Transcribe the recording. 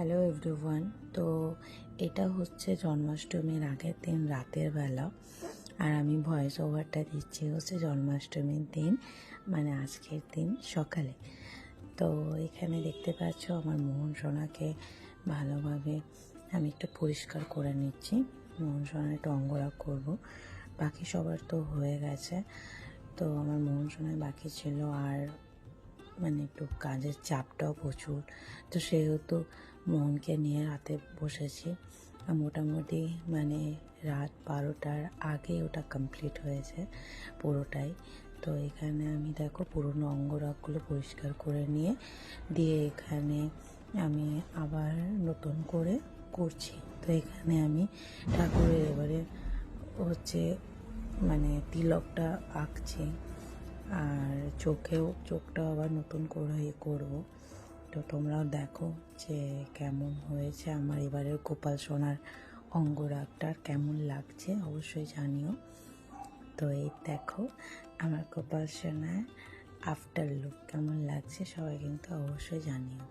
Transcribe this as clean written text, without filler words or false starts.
Hello everyone. তো এটা হচ্ছে জন্মাষ্টমীর আগের দিন রাতের বেলা, আর আমি ভয়েস ওভারটা দিচ্ছি হচ্ছে জন্মাষ্টমীর দিন, মানে আজকের দিন সকালে। তো এখানে দেখতে পাচ্ছ আমার মোহন সোনাকে ভালোভাবে আমি একটু পরিষ্কার করে নিচ্ছি। মোহন সোনা একটু অঙ্গরাগ করবো, বাকি সবার তো হয়ে গেছে। তো আমার মোহন সোনায় বাকি ছিল, আর মানে একটু কাজের চাপটাও প্রচুর, তো সেহেতু মোহনকে নিয়ে রাতে বসেছি। মোটামুটি মানে রাত 12টার আগে ওটা কমপ্লিট হয়েছে পুরোটাই। তো এখানে আমি দেখো পুরনো অঙ্গরাগগুলো পরিষ্কার করে নিয়ে দিয়ে এখানে আমি আবার নতুন করে করছি। তো এখানে আমি ঠাকুরের এবারে হচ্ছে মানে তিলকটা আঁকছি, আর চোখটাও আবার নতুন করে করবো। তো তোমরাও দেখো যে কেমন হয়েছে আমার এবারের গোপাল সোনার অঙ্গরাগটার, কেমন লাগছে অবশ্যই জানিও। তো এই দেখো আমার গোপাল সোনার আফটার লুক কেমন লাগছে, সবাই কিন্তু অবশ্যই জানিও।